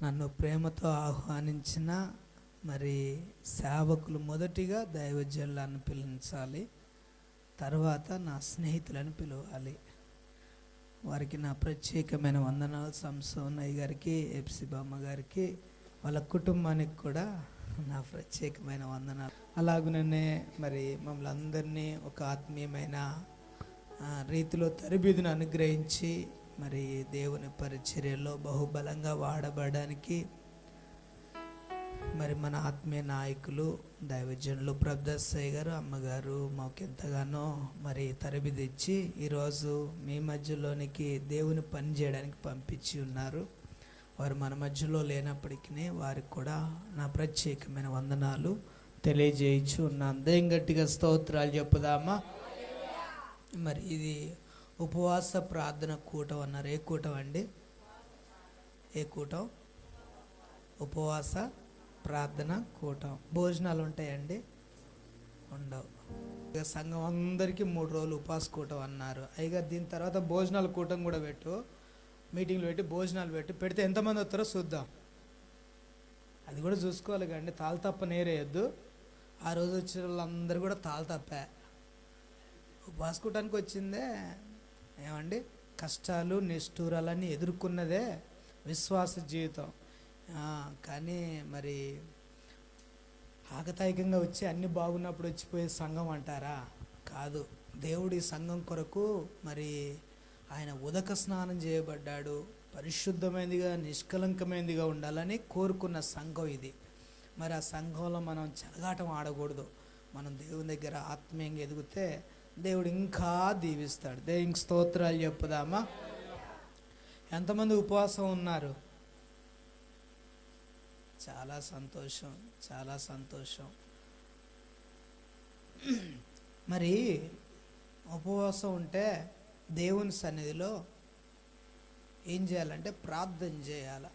నన్ను ప్రేమతో ఆహ్వానించిన మరి సేవకులు మొదటిగా దైవజనులను పిలిపించాలి, తర్వాత నా స్నేహితులను పిలవాలి. వారికి నా ప్రత్యేకమైన వందనాలు. సంసోనయ్య గారికి, ఎప్సిబామ్మ గారికి, వాళ్ళ కుటుంబానికి కూడా నా ప్రత్యేకమైన వందనాలు. అలాగనే మరి మమ్మల్ని అందరినీ ఒక ఆత్మీయమైన రీతిలో తరబిదును అనుగ్రహించి మరి దేవుని పరిచర్యలో బహుబలంగా వాడబడడానికి మరి మన ఆత్మీయ నాయకులు దైవజనులు ప్రభదర్శయ్య గారు, అమ్మగారు మాకు ఎంతగానో మరి తరబిది ఇచ్చి ఈరోజు మీ మధ్యలోనికి దేవుని పని చేయడానికి పంపించి ఉన్నారు. వారు మన మధ్యలో లేనప్పటికీ వారికి కూడా నా ప్రత్యేకమైన వందనాలు తెలియజేయచ్చు ఉన్నాను. దేం గట్టిగా స్తోత్రాలు చెప్పుదామా. మరి ఇది ఉపవాస ప్రార్థన కూటం అన్నారు. ఏ కూటం అండి? ఏ కూటం? ఉపవాస ప్రార్థన కూటం. భోజనాలు ఉంటాయండి? ఉండవు. ఇక సంఘం అందరికీ 3 రోజులు ఉపవాస కూటం అన్నారు. అయిగా దీని తర్వాత భోజనాల కూటం కూడా పెట్టు, మీటింగ్లు పెట్టి భోజనాలు పెడితే ఎంతమంది వస్తారో చూద్దాం. అది కూడా చూసుకోవాలి కండి. తాళతప్ప నేరేయద్దు. ఆ రోజు వచ్చిన వాళ్ళందరూ కూడా తాళతప్పే. ఉపవాస కూటానికి వచ్చిందే ఏమండి, కష్టాలు నిష్ఠూరాలన్నీ ఎదుర్కొన్నదే విశ్వాస జీవితం. కానీ మరి ఆకతాయికంగా వచ్చి అన్నీ బాగున్నప్పుడు వచ్చిపోయే సంఘం అంటారా? కాదు. దేవుడి సంఘం కొరకు మరి ఆయన ఉదక స్నానం చేయబడ్డాడు, పరిశుద్ధమైనదిగా నిష్కలంకమైనదిగా ఉండాలని కోరుకున్న సంఘం ఇది. మరి ఆ సంఘంలో మనం చెలగాటం ఆడకూడదు. మనం దేవుని దగ్గర ఆత్మీయంగా ఎదిగితే దేవుడు ఇంకా దీవిస్తాడు. దేవునికి స్తోత్రాలు చెప్పుదామా. ఎంతమంది ఉపవాసం ఉన్నారు? చాలా సంతోషం, చాలా సంతోషం. మరి ఉపవాసం ఉంటే దేవుని సన్నిధిలో ఏం చేయాలంటే ప్రార్థన చేయాలి.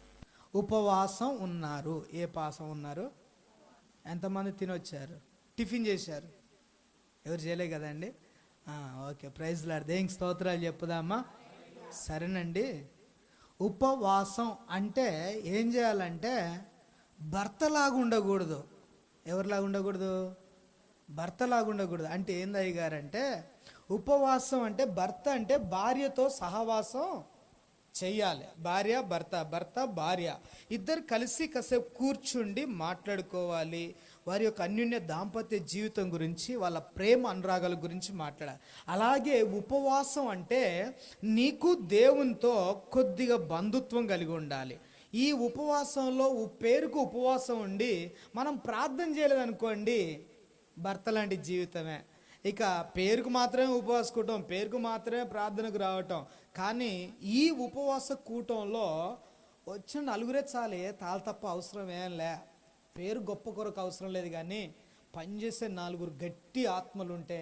ఉపవాసం ఉన్నారు. ఏ పాసం ఉన్నారు? ఎంతమంది తినొచ్చారు? టిఫిన్ చేశారు? ఎవరు చేయలే కదండి? Okay, praise lord. దేవునికి స్తోత్రాలు చెప్పుదామా. సరేనండి. ఉపవాసం అంటే ఏం చేయాలంటే భర్తలాగా ఉండకూడదు. ఎవరిలాగా ఉండకూడదు? భర్తలాగా ఉండకూడదు. అంటే ఏందయ్య గారంటే ఉపవాసం అంటే భర్త అంటే భార్యతో సహవాసం చెయ్యాలి. భార్య భర్త, భర్త భార్య ఇద్దరు కలిసి కాసేపు కూర్చుండి మాట్లాడుకోవాలి. వారి యొక్క అన్యోన్య దాంపత్య జీవితం గురించి, వాళ్ళ ప్రేమ అనురాగాల గురించి మాట్లాడాలి. అలాగే ఉపవాసం అంటే నీకు దేవునితో కొద్దిగా బంధుత్వం కలిగి ఉండాలి. ఈ ఉపవాసంలో పేరుకు ఉపవాసం ఉండి మనం ప్రార్థన చేయలేదనుకోండి, భర్త లాంటి జీవితమే. ఇక పేరుకు మాత్రమే ఉపవాస కూటం, పేరుకు మాత్రమే ప్రార్థనకు రావటం. కానీ ఈ ఉపవాస కూటంలో వచ్చిన నలుగురే చాలే, తాళతప్ప అవసరం ఏం లే. పేరు గొప్ప కొరకు అవసరం లేదు. కానీ పనిచేసే 4 గట్టి ఆత్మలు ఉంటే,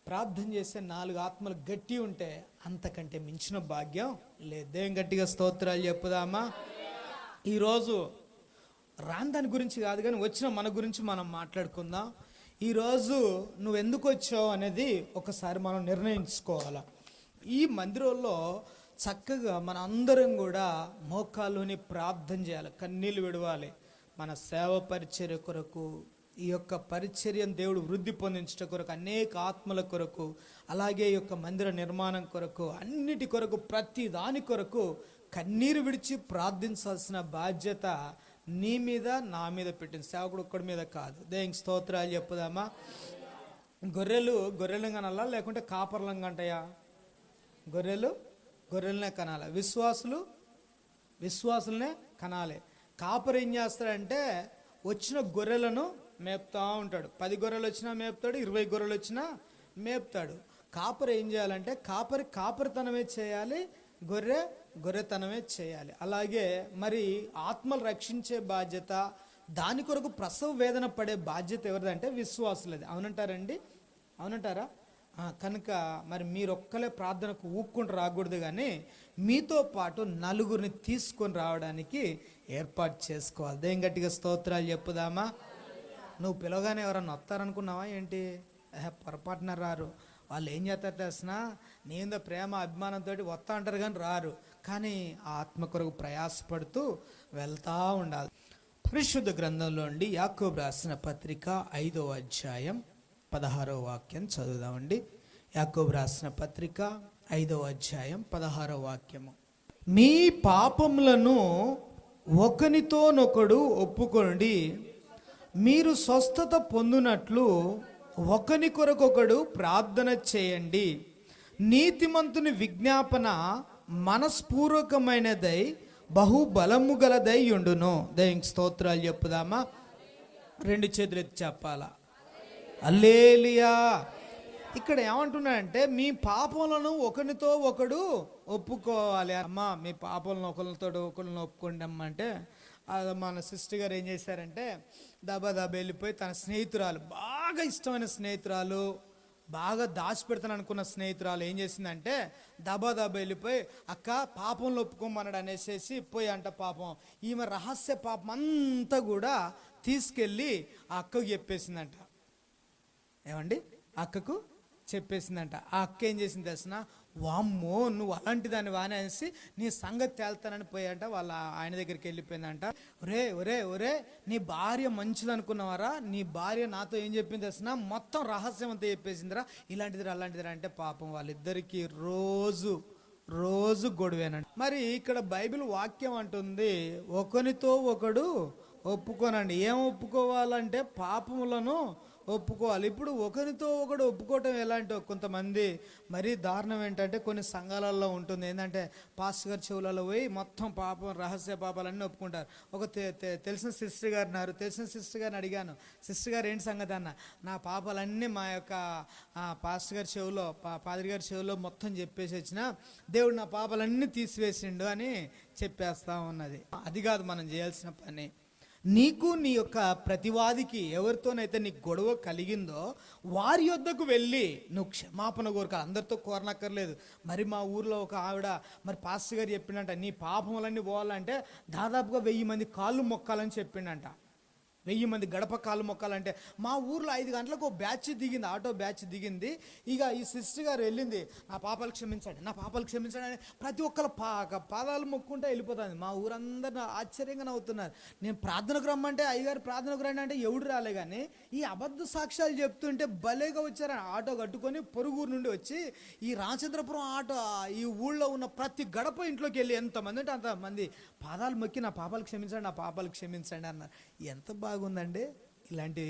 ప్రార్థన చేసే 4 ఆత్మలు గట్టి ఉంటే అంతకంటే మించిన భాగ్యం లేదు. దేవుని గట్టిగా స్తోత్రాలు చెప్పుదామా. ఈరోజు రాని దాని గురించి కాదు కానీ వచ్చిన మన గురించి మనం మాట్లాడుకుందాం. ఈరోజు నువ్వు ఎందుకు వచ్చావు అనేది ఒకసారి మనం నిర్ణయించుకోవాలి. ఈ మందిరంలో చక్కగా మన అందరం కూడా మోకాళ్ళుని ప్రార్థన చేయాలి, కన్నీళ్ళు విడవాలి. మన సేవ పరిచర్య కొరకు, ఈ యొక్క పరిచర్యను దేవుడు వృద్ధి పొందించడం కొరకు, అనేక ఆత్మల కొరకు, అలాగే ఈ యొక్క మందిర నిర్మాణం కొరకు, అన్నిటి కొరకు, ప్రతి దాని కొరకు కన్నీరు విడిచి ప్రార్థించాల్సిన బాధ్యత నీ మీద నా మీద పెట్టింది. సేవకుడు ఒక్కడి మీద కాదు. దేవునికి స్తోత్రాలు చెప్పుదామా. గొర్రెలు కనాలా లేకుంటే కాపర్లం కంటాయా? గొర్రెలనే కనాలి. విశ్వాసులనే కనాలి. కాపర్ ఏం చేస్తాడంటే వచ్చిన గొర్రెలను మేపుతా ఉంటాడు. 10 గొర్రెలు వచ్చినా మేపుతాడు, 20 గొర్రెలు వచ్చినా మేపుతాడు. కాపర్ ఏం చేయాలంటే కాపరితనమే చేయాలి, గొర్రెతనమే చేయాలి. అలాగే మరి ఆత్మలు రక్షించే బాధ్యత, దాని కొరకు ప్రసవ వేదన పడే బాధ్యత ఎవరిదంటే విశ్వాసులది. అవునంటారండి? అవునంటారా? కనుక మరి మీరొక్కలే ప్రార్థనకు ఊక్కుంటూ రాకూడదు, కానీ మీతో పాటు 4గురిని తీసుకొని రావడానికి ఏర్పాటు చేసుకోవాలి. దేని గట్టిగా స్తోత్రాలు చెప్పుదామా. నువ్వు పిలవగానే ఎవరన్నా వస్తారనుకున్నావా ఏంటి? పొరపాటున రారు. వాళ్ళు ఏం చేస్తారు తెలిసినా, నీ మీద ప్రేమ అభిమానంతో వస్తా అంటారు కానీ రారు. కానీ ఆత్మ కొరకు ప్రయాసపడుతూ వెళ్తూ ఉండాలి. పరిశుద్ధ గ్రంథంలో నుండి యాకోబు రాసిన పత్రిక 5వ అధ్యాయం 16వ వాక్యం చదువుదామండి. యాకోబు రాసిన పత్రిక 5వ అధ్యాయం 16వ వాక్యము. మీ పాపములను ఒకనితోనొకడు ఒప్పుకొండి, మీరు స్వస్థత పొందునట్లు ఒకని కొరకొకడు ప్రార్థన చేయండి. నీతిమంతుని విజ్ఞాపన మనస్పూర్వకమైనదై బహుబలము గలదై ఉండును. దేవునికి స్తోత్రాలు చెప్పుదామా? 2 చేతులు ఎత్తి చెప్పాలా? హల్లెలూయా. ఇక్కడ ఏమంటున్నాడంటే మీ పాపములను ఒకరితో ఒకడు ఒప్పుకోవాలి. అమ్మా మీ పాపలను ఒకరిని ఒప్పుకోండి అమ్మ అంటే మన సిస్టర్ గారు ఏం చేశారంటే దబా వెళ్ళిపోయి తన స్నేహితురాలు, బాగా ఇష్టమైన స్నేహితురాలు, బాగా దాచిపెడతాను అనుకున్న స్నేహితురాలు ఏం చేసిందంటే దబా వెళ్ళిపోయి అక్క పాపంలో ఒప్పుకోమన్నాడు అనేసి పోయి అంట పాపం ఈమె రహస్య పాపం అంతా కూడా తీసుకెళ్ళి ఆ అక్కకు చెప్పేసిందంట. ఏమండి? అక్కకు చెప్పేసిందంట. ఆ అక్క ఏం చేసింది తెలిసిన, వామ్మో నువ్వు అలాంటి దాన్ని వానే అనేసి నీ సంగతి తేల్తానని పోయాంట. వాళ్ళ ఆయన దగ్గరికి వెళ్ళిపోయిందంట. ఒరే ఒరే ఒరే నీ భార్య మంచిది అనుకున్నావారా? నీ భార్య నాతో ఏం చెప్పింది తెలిసిన, మొత్తం రహస్యం అంతా చెప్పేసిందిరా, ఇలాంటిదిరా అలాంటిదిరా అంటే పాపం వాళ్ళిద్దరికి రోజు గొడవేనండి. మరి ఇక్కడ బైబిల్ వాక్యం అంటుంది ఒకరితో ఒకడు ఒప్పుకోనండి. ఏం ఒప్పుకోవాలంటే పాపములను ఒప్పుకోవాలి. ఇప్పుడు ఒకరితో ఒకడు ఒప్పుకోవటం ఎలాంటి, కొంతమంది మరీ దారుణం ఏంటంటే కొన్ని సంఘాలలో ఉంటుంది ఏంటంటే పాస్టర్ గారి చెవులలో పోయి మొత్తం పాపం రహస్య పాపాలన్నీ ఒప్పుకుంటారు. ఒక తెలిసిన సిస్టర్ గారు ఉన్నారు. తెలిసిన సిస్టర్ గారిని అడిగాను, సిస్టర్ గారు ఏంటి సంగతి అన్న, నా పాపాలన్నీ మా యొక్క పాస్టర్ గారి చెవులో పాదిరి గారి చెవులో మొత్తం చెప్పేసి వచ్చిన దేవుడు నా పాపాలన్నీ తీసివేసిండు అని చెప్పేస్తా ఉన్నది. అది కాదు మనం చేయాల్సిన పని. నీకు నీ యొక్క ప్రతివాదికి ఎవరితోనైతే నీకు గొడవ కలిగిందో వారి యొద్దకు వెళ్ళి నువ్వు క్షమాపణ కోరుకోవాలి. అందరితో కోరనక్కర్లేదు. మరి మా ఊర్లో ఒక ఆవిడ మరి పాస్టర్ గారు చెప్పిండంట, నీ పాపములన్నీ పోవాలంటే దాదాపుగా 1000 మంది కాళ్ళు మొక్కాలని చెప్పిండంట. 1000 మంది గడప కాళ్ళు మొక్కాలంటే మా ఊర్లో 5 గంటలకు ఒక బ్యాచ్ దిగింది, ఆటో బ్యాచ్ దిగింది. ఇక ఈ సిస్టర్ గారు వెళ్ళింది, నా పాపాలు క్షమించండి, నా పాపాలు క్షమించండి అని ప్రతి ఒక్కరు పాదాలు మొక్కుంటే వెళ్ళిపోతుంది. మా ఊరందరూ ఆశ్చర్యంగా నవ్వుతున్నారు. నేను ప్రార్థనకు రమ్మంటే అయ్యగారు ప్రార్థనకు రండి అంటే ఎవడు రాలే, కానీ ఈ అబద్ధ సాక్ష్యాలు చెప్తుంటే భలేగా వచ్చారు. ఆటో కట్టుకొని పొరుగురు నుండి వచ్చి ఈ రామచంద్రపురం ఆటో ఈ ఊళ్ళో ఉన్న ప్రతి గడప ఇంట్లోకి వెళ్ళి ఎంతమంది అంటే అంతమంది పాదాలు మొక్కి నా పాపాలు క్షమించండి, నా పాపాలు క్షమించండి అన్నారు. ఎంత బాగుందండి. ఇలాంటి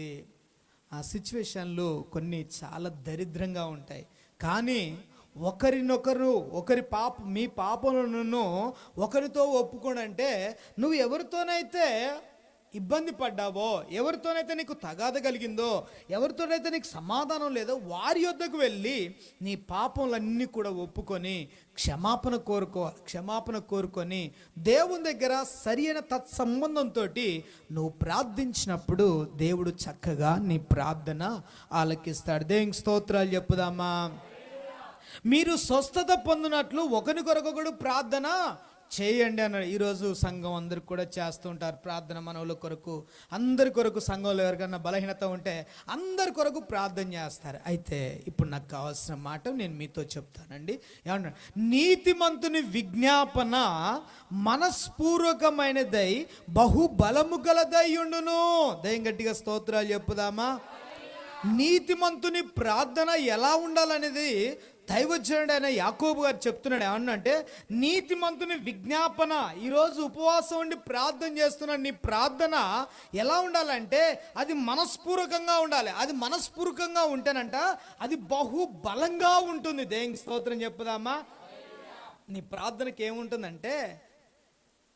సిచ్యువేషన్లు కొన్ని చాలా దరిద్రంగా ఉంటాయి. కానీ ఒకరినొకరు మీ పాపలను ఒకరితో ఒప్పుకోనంటే నువ్వు ఎవరితోనైతే ఇబ్బంది పడ్డావో, ఎవరితోనైతే నీకు తగాద కలిగిందో, ఎవరితోనైతే నీకు సమాధానం లేదో వారి యొద్దకు వెళ్ళి నీ పాపములన్నీ కూడా ఒప్పుకొని క్షమాపణ కోరుకొని దేవుని దగ్గర సరైన తత్సంబంధంతో నువ్వు ప్రార్థించినప్పుడు దేవుడు చక్కగా నీ ప్రార్థన ఆలకిస్తాడు. దేవునికి స్తోత్రాలు చెప్పుదామా? మీరు స్వస్థత పొందినట్లు ఒకరి కొరకొకడు ప్రార్థన చేయండి అన్నాడు. ఈరోజు సంఘం అందరికి కూడా చేస్తుంటారు ప్రార్థన. మనవుల కొరకు, అందరి కొరకు, సంఘంలో ఎవరికన్నా బలహీనత ఉంటే అందరి కొరకు ప్రార్థన చేస్తారు. అయితే ఇప్పుడు నాకు కావాల్సిన మాట నేను మీతో చెప్తానండి. ఏమన్నా, నీతిమంతుని విజ్ఞాపన మనస్పూర్వకమైనదై బహుబలము గలదై ఉండును. దయం గట్టిగా స్తోత్రాలు చెప్పుదామా? నీతిమంతుని ప్రార్థన ఎలా ఉండాలనేది దైవజనుడు అయిన యాకోబు గారు చెప్తున్నాడు. ఏమన్నంటే నీతిమంతుని విజ్ఞాపన, ఈరోజు ఉపవాసం ఉండి ప్రార్థన చేస్తున్నాడు. నీ ప్రార్థన ఎలా ఉండాలంటే అది మనస్పూర్వకంగా ఉండాలి. అది మనస్పూర్వకంగా ఉంటేనంట అది బహుబలంగా ఉంటుంది. దేవునికి స్తోత్రం చెప్పుదామా? నీ ప్రార్థనకి ఏముంటుందంటే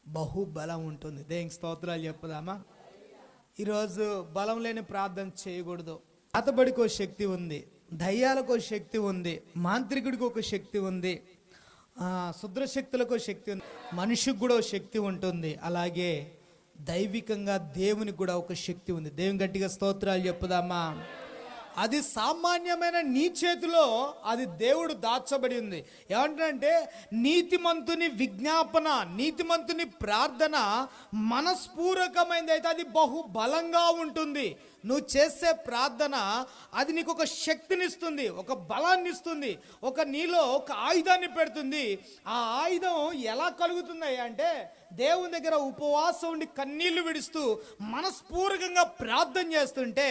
బహుబలం ఉంటుంది. దేవునికి స్తోత్రాలు చెప్పుదామా? ఈరోజు బలం లేని ప్రార్థన చేయకూడదు. అతబడికి ఒక శక్తి ఉంది, దయ్యాలకు ఒక శక్తి ఉంది, మాంత్రికుడికి ఒక శక్తి ఉంది, శుద్రశక్తులకు ఒక శక్తి ఉంది, మనిషికి కూడా ఒక శక్తి ఉంటుంది. అలాగే దైవికంగా దేవునికి కూడా ఒక శక్తి ఉంది. దేవుని గట్టిగా స్తోత్రాలు చెప్పుదామా? అది సామాన్యమైన నీ చేతిలో అది దేవుడు దాచబడి ఉంది. ఏమంటే నీతిమంతుని విజ్ఞాపన, నీతిమంతుని ప్రార్థన మనస్పూర్వకమైనది అయితే అది బహుబలంగా ఉంటుంది. నువ్వు చేసే ప్రార్థన అది నీకు ఒక శక్తినిస్తుంది, ఒక బలాన్ని ఇస్తుంది, నీలో ఒక ఆయుధాన్ని పెడుతుంది. ఆ ఆయుధం ఎలా కలుగుతుంది అంటే దేవుని దగ్గర ఉపవాసం ఉండి కన్నీళ్లు విడుస్తూ మనస్పూర్వకంగా ప్రార్థన చేస్తుంటే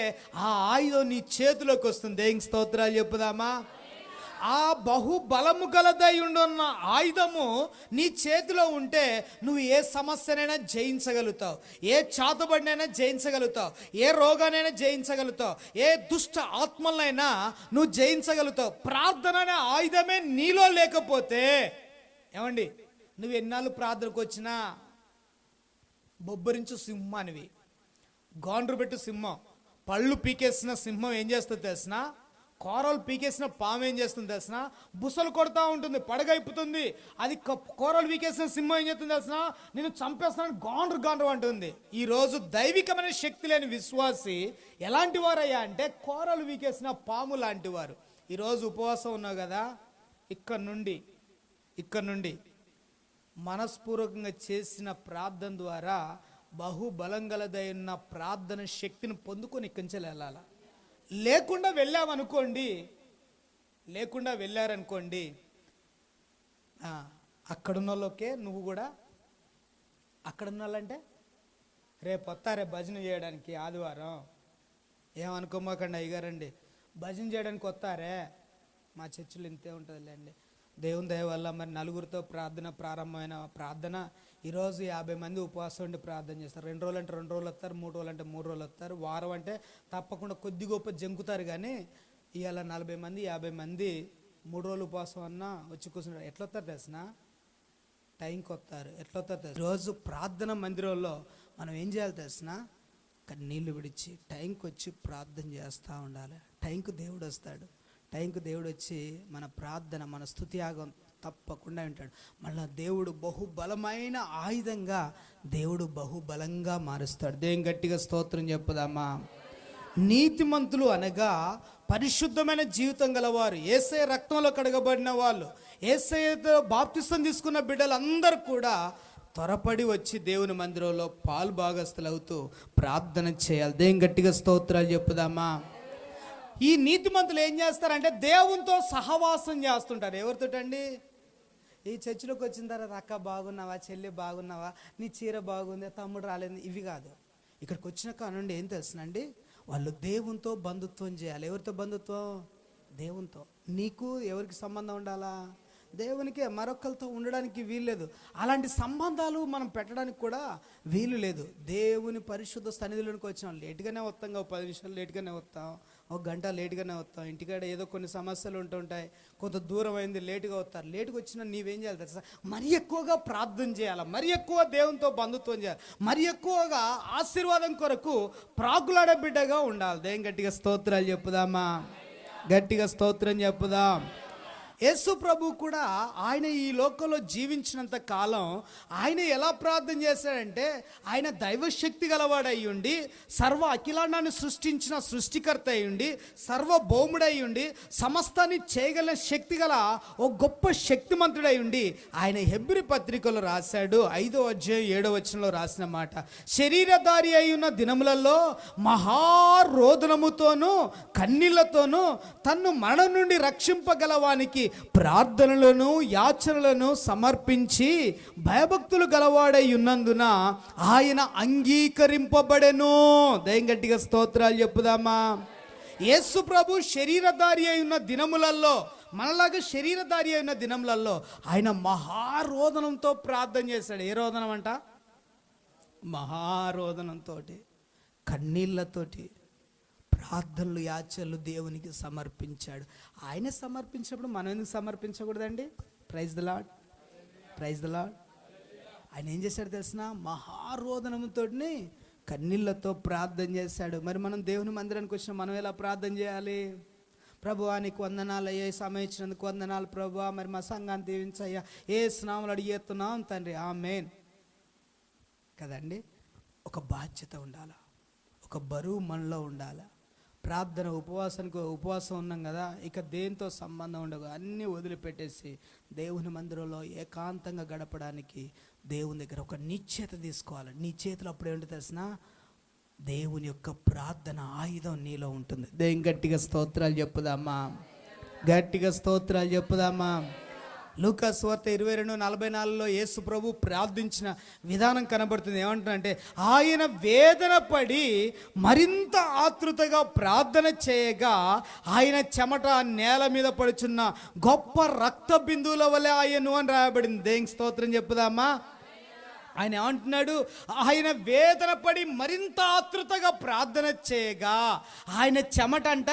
ఆ ఆయుధం నీ చేతిలోకి వస్తుంది. దేవునికి స్తోత్రాలు చెప్పుదామా. ఆ బహుబలము గలదై ఉన్న ఆయుధము నీ చేతిలో ఉంటే నువ్వు ఏ సమస్యనైనా జయించగలుగుతావు, ఏ చాతబడినైనా జయించగలుగుతావు, ఏ రోగానైనా జయించగలుగుతావు, ఏ దుష్ట ఆత్మలైనా నువ్వు జయించగలుగుతావు. ప్రార్థన అనే ఆయుధమే నీలో లేకపోతే ఏమండి, నువ్వు ఎన్నాళ్ళు ప్రార్థనకు వచ్చినా బొబ్బరించు సింహానివి, గాండ్రు పెట్టు సింహం, పళ్ళు పీకేసిన సింహం ఏం చేస్తుంది తెలిసిన, కూరలు పీకేసిన పాము ఏం చేస్తుంది తెలిసిన, బుసలు కొడతా ఉంటుంది, పడగైపుతుంది. అది కూరలు పీకేసిన సింహం ఏం చేస్తుంది తెలిసిన, నేను చంపేస్తానని గాండ్రు అంటుంది. ఈరోజు దైవికమైన శక్తి లేని విశ్వాసి ఎలాంటి వారయ్యా అంటే కూరలు పీకేసిన పాము లాంటి వారు. ఈరోజు ఉపవాసం ఉన్నావు కదా, ఇక్కడ నుండి మనస్పూర్వకంగా చేసిన ప్రార్థన ద్వారా బహుబలం గలదైన ప్రార్థన శక్తిని పొందుకొని ఇక్కడి నుంచి వెళ్ళాలి. లేకుండా వెళ్ళారనుకోండి అక్కడున్న వాళ్ళకే నువ్వు కూడా, అక్కడున్న వాళ్ళంటే రేపు వస్తారే భజన చేయడానికి ఆదివారం, ఏమనుకోమాకండి అయ్యగారండి భజన చేయడానికి వస్తారే, మా చర్చిలో ఇంతే ఉంటుందిలేండి. దేవుని దయ వల్ల మరి నలుగురితో ప్రారంభమైన ప్రార్థన ఈరోజు 50 మంది ఉపవాసం ఉండి ప్రార్థన చేస్తారు. 2 రోజులు అంటే 2 రోజులు వస్తారు, 3 రోజులు అంటే 3 రోజులు వస్తారు, వారం అంటే తప్పకుండా కొద్ది గొప్ప జంకుతారు. కానీ ఇవాళ 40 మంది 50 మంది 3 రోజులు ఉపవాసం అన్నా వచ్చి కూర్చుంటారు. ఎట్లా వస్తారు తెలిసిన, టైంకి వస్తారు. ఎట్లా వస్తారు తెలిసిన, రోజు ప్రార్థన మందిరంలో మనం ఏం చేయాలి తెలిసిన, కన్నీళ్ళు విడిచి టైంకి వచ్చి ప్రార్థన చేస్తూ ఉండాలి. టైంకి దేవుడు వస్తాడు, టైంకి దేవుడు వచ్చి మన ప్రార్థన మన స్తుతియాగం తప్పకుండా వింటాడు. మళ్ళీ దేవుడు బహుబలమైన ఆయుధంగా దేవుడు బహుబలంగా మారుస్తాడు. దేవుని గట్టిగా స్తోత్రం చెప్పుదామా. నీతిమంతులు అనగా పరిశుద్ధమైన జీవితం గలవారు, యేసయ్య రక్తంలో కడగబడిన వాళ్ళు, యేసయ్యతో బాప్తిసం తీసుకున్న బిడ్డలందరూ కూడా త్వరపడి వచ్చి దేవుని మందిరంలో పాలు భాగస్తులు అవుతూ ప్రార్థన చేయాలి. దేవుని గట్టిగా స్తోత్రాలు చెప్పుదామా. ఈ నీతిమంతులు ఏం చేస్తారంటే దేవునితో సహవాసం చేస్తుంటారు. ఎవరితోటండి? ఈ చర్చిలోకి వచ్చిన తర్వాత అక్క బాగున్నావా, చెల్లి బాగున్నావా, నీ చీర బాగుంది, తమ్ముడు రాలేదు, ఇవి కాదు. ఇక్కడికి వచ్చిన కానుండి ఏం తెలుసునండి, వాళ్ళు దేవునితో బంధుత్వం చేయాలి. ఎవరితో బంధుత్వం? దేవునితో. నీకు ఎవరికి సంబంధం ఉండాలా? దేవునికే. మరొకరితో ఉండడానికి వీలు లేదు. అలాంటి సంబంధాలు మనం పెట్టడానికి కూడా వీలు లేదు. దేవుని పరిశుద్ధ సన్నిధిలోనికి వచ్చినాం, లేట్గానే వస్తాం, 10 నిమిషాలు లేట్గానే వస్తాం, 1 గంట లేట్గానే వస్తాం. ఇంటికాడ ఏదో కొన్ని సమస్యలు ఉంటుంటాయి, కొంత దూరం అయింది, లేటుగా వస్తారు. లేటుగా వచ్చినా నీవేం చేయాలి తెలుసా, మరి ఎక్కువగా ప్రార్థన చేయాలి, మరి ఎక్కువ దేవునితో బంధుత్వం చేయాలి, మరి ఎక్కువగా ఆశీర్వాదం కొరకు ప్రాకులాడే బిడ్డగా ఉండాలి. దేవుని గట్టిగా స్తోత్రాలు చెప్పుదామా, గట్టిగా స్తోత్రం చెప్పుదాం. యేసు ప్రభు కూడా ఆయన ఈ లోకంలో జీవించినంత కాలం ఆయన ఎలా ప్రార్థన చేశాడంటే, ఆయన దైవశక్తి గలవాడై ఉండి, సర్వ అఖిలాండాన్ని సృష్టించిన సృష్టికర్త అయి ఉండి, సర్వభౌముడై ఉండి, సమస్తాన్ని చేయగలిగిన శక్తి గల ఓ గొప్ప శక్తిమంతుడై ఉండి, ఆయన హెబ్రీ పత్రికలో రాశాడు, 5వ అధ్యాయం 7వ వచనంలో రాసిన మాట, శరీరధారి అయి ఉన్న దినములలో మహారోదనముతోనూ కన్నీళ్లతోనూ తన్ను మరణం నుండి రక్షింపగలవానికి ప్రార్థనలను యాచనలను సమర్పించి భయభక్తులు గలవాడై ఉన్నందున ఆయన అంగీకరింపబడెను. దయం గట్టిగా స్తోత్రాలు చెప్పుదామా. యేసు ప్రభు శరీరధారి అయి ఉన్న దినములలో, మనలాగా శరీరధారి అయిన దినములలో ఆయన మహారోదనంతో ప్రార్థన చేశాడు. ఏ రోదనం అంట? మహారోదనంతో, కన్నీళ్లతోటి ప్రార్థనలు యాచనలు దేవునికి సమర్పించాడు. ఆయన సమర్పించినప్పుడు మనం ఎందుకు సమర్పించకూడదండి? Praise the Lord, praise the Lord. ఆయన ఏం చేశాడు తెలిసిన, మహారోదనంతో కన్నీళ్లతో ప్రార్థన చేశాడు. మరి మనం దేవుని మందిరానికి వచ్చిన మనం ఎలా ప్రార్థన చేయాలి? ప్రభువా నీకు వందనాలు అయ్యా, సమయం ఇచ్చినందుకు వందనాలు ప్రభువా, మరి మా సంఘాన్ని దీవించయ్యా, ఏ స్నాములు అడిగేస్తున్నాం తండ్రి, ఆమేన్ కదండి. ఒక బాధ్యత ఉండాలి, ఒక బరువు మనలో ఉండాలి. ప్రార్థన ఉపవాసం ఉన్నాం కదా, ఇక దేంతో సంబంధం ఉండదు, అన్నీ వదిలిపెట్టేసి దేవుని మందిరంలో ఏకాంతంగా గడపడానికి దేవుని దగ్గర ఒక నిశ్చయత తీసుకోవాలి. నీ చేతులు అప్పుడు ఏంటో తెలిసిన, దేవుని యొక్క ప్రార్థన ఆయుధం నీలో ఉంటుంది. దేవుని గట్టిగా స్తోత్రాలు చెప్పుదామా, గట్టిగా స్తోత్రాలు చెప్పుదామా. లూకా సువార్త 22:44 యేసు ప్రభు ప్రార్థించిన విధానం కనబడుతుంది. ఏమంటున్నాడంటే, ఆయన వేదన పడి మరింత ఆతృతగా ప్రార్థన చేయగా ఆయన చెమట నేల మీద పడుచున్న గొప్ప రక్త బిందువుల వలె ఆయను అని రాయబడింది. దేవునికి స్తోత్రం చెప్పుదామా. ఆయన ఏమంటున్నాడు, ఆయన వేదన పడి మరింత ఆతృతగా ప్రార్థన చేయగా ఆయన చెమటంట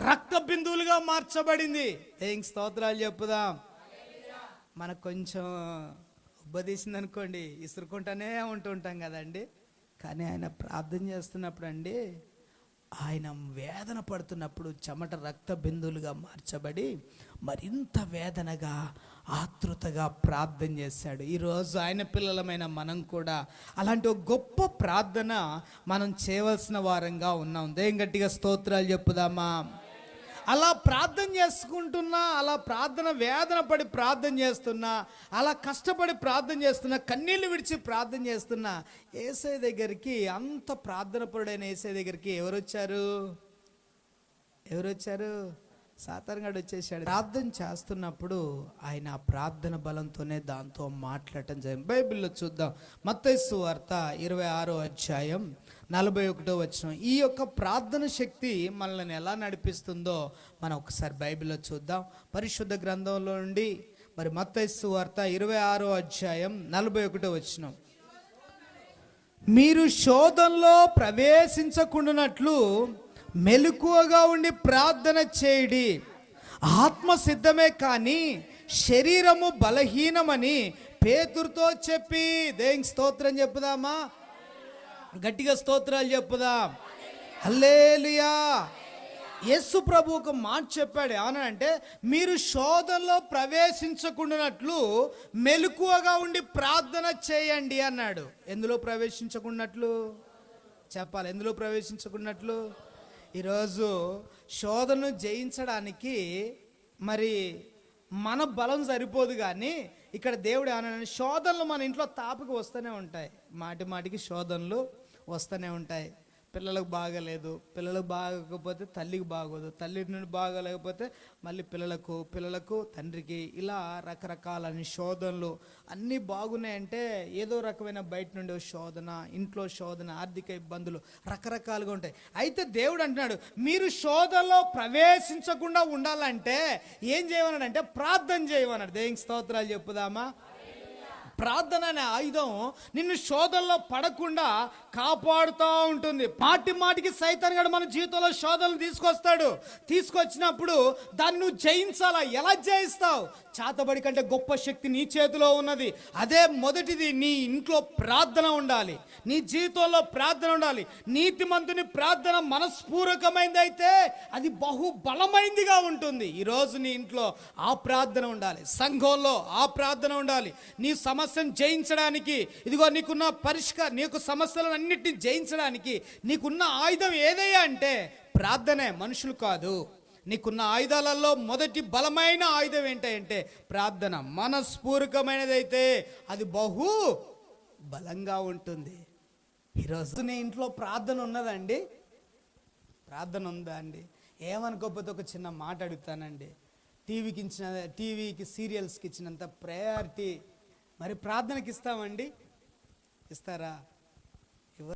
రక్త బిందువులుగా మార్చబడింది. దేవునికి స్తోత్రాలు చెప్పుదాం. మనకు కొంచెం ఉబ్బదీసింది అనుకోండి, ఇసురుకుంటానే ఉంటుంటాం కదండి. కానీ ఆయన ప్రార్థన చేస్తున్నప్పుడు అండి, ఆయన వేదన పడుతున్నప్పుడు చెమట రక్త బిందువులుగా మార్చబడి మరింత వేదనగా ఆతృతగా ప్రార్థన చేశాడు. ఈరోజు ఆయన పిల్లలమైన మనం కూడా అలాంటి ఒక గొప్ప ప్రార్థన మనం చేయవలసిన వారంగా ఉన్నాం. దేవుని గట్టిగా స్తోత్రాలు చెప్పుదామా. అలా ప్రార్థన చేసుకుంటున్నా, అలా ప్రార్థన వేదన పడి ప్రార్థన చేస్తున్నా, అలా కష్టపడి ప్రార్థన చేస్తున్నా, కన్నీళ్లు విడిచి ప్రార్థన చేస్తున్నా యేసయ్య దగ్గరికి, అంత ప్రార్థన పరుడైన యేసయ్య దగ్గరికి ఎవరు వచ్చారు? సాతానుగాడు వచ్చేసాడు. ప్రార్థన చేస్తున్నప్పుడు ఆయన ఆ ప్రార్థన బలంతోనే దాంతో మాట్లాడటం జరిగింది. బైబిల్లో చూద్దాం, మత్తయి సువార్త 26:41. ఈ యొక్క ప్రార్థన శక్తి మనల్ని ఎలా నడిపిస్తుందో మనం ఒకసారి బైబిల్లో చూద్దాం. పరిశుద్ధ గ్రంథంలో నుండి మరి మత్తయి సువార్త 26:41. మీరు శోధనలో ప్రవేశించకుండానట్లు మెలకువగా ఉండి ప్రార్థన చేయడి. ఆత్మ సిద్ధమే కానీ శరీరము బలహీనమని పేతురుతో చెప్పి. దేవునికి స్తోత్రం చెప్పుదామా, గట్టిగా స్తోత్రాలు చెప్పుదాం. హల్లెలూయా. యేసు ప్రభు ఒక మాట చెప్పాడు. ఏమనంటే, మీరు శోధనలో ప్రవేశించకుండానట్లు మెలకువగా ఉండి ప్రార్థన చేయండి అన్నాడు. ఎందులో ప్రవేశించకుండానట్లు చెప్పాలి, ఎందులో ప్రవేశించకుండానట్లు. ఈరోజు శోధనను జయించడానికి మరి మన బలం సరిపోదు. కానీ ఇక్కడ దేవుడు ఏమన్నా, శోధనలు మన ఇంట్లో తాపకి వస్తూనే ఉంటాయి, మాటి మాటికి శోధనలు వస్తూనే ఉంటాయి. పిల్లలకు బాగలేదు, పిల్లలకు బాగోకపోతే తల్లికి బాగోదు, తల్లి నుండి బాగోలేకపోతే మళ్ళీ పిల్లలకు తండ్రికి, ఇలా రకరకాలని శోధనలు అన్నీ బాగున్నాయంటే ఏదో రకమైన బయట నుండి శోధన, ఇంట్లో శోధన, ఆర్థిక ఇబ్బందులు రకరకాలుగా ఉంటాయి. అయితే దేవుడు అంటున్నాడు, మీరు శోధనలో ప్రవేశించకుండా ఉండాలంటే ఏం చేయమన్నాడంటే ప్రార్థన చేయమన్నాడు. దేవునికి స్తోత్రాలు చెప్పుదామా. ప్రార్థన అనే ఆయుధం నిన్ను శోధనలో పడకుండా కాపాడుతూ ఉంటుంది. మాటి మాటికి సైతాన్ గాడు మన జీవితంలో శోధనలు తీసుకొచ్చినప్పుడు దాన్ని నువ్వు జయించాలా. ఎలా జయిస్తావు? చేతబడి కంటే గొప్ప శక్తి నీ చేతిలో ఉన్నది. అదే మొదటిది, నీ ఇంట్లో ప్రార్థన ఉండాలి, నీ జీవితంలో ప్రార్థన ఉండాలి. నీతిమంతుని ప్రార్థన మనస్పూర్వకమైంది అయితే అది బహు బలమైందిగా ఉంటుంది. ఈరోజు నీ ఇంట్లో ఆ ప్రార్థన ఉండాలి, సంఘంలో ఆ ప్రార్థన ఉండాలి. నీ సమస్యను జయించడానికి, ఇదిగో నీకున్న నీకు సమస్యలను అన్నిటిని జయించడానికి నీకున్న ఆయుధం ఏదయ్యా అంటే ప్రార్థనే, మనుషులు కాదు. నీకున్న ఆయుధాలలో మొదటి బలమైన ఆయుధం ఏంటంటే ప్రార్థన. మనస్పూర్వకమైనదైతే అది బహు బలంగా ఉంటుంది. ఈరోజు నీ ఇంట్లో ప్రార్థన ఉన్నదండి? ప్రార్థన ఉందా అండి? ఏమనుకోకపోతే ఒక చిన్న మాట అడుగుతానండి. టీవీకి సీరియల్స్కి ఇచ్చినంత ప్రయారిటీ మరి ప్రార్థనకి ఇస్తామండి? ఇస్తారా?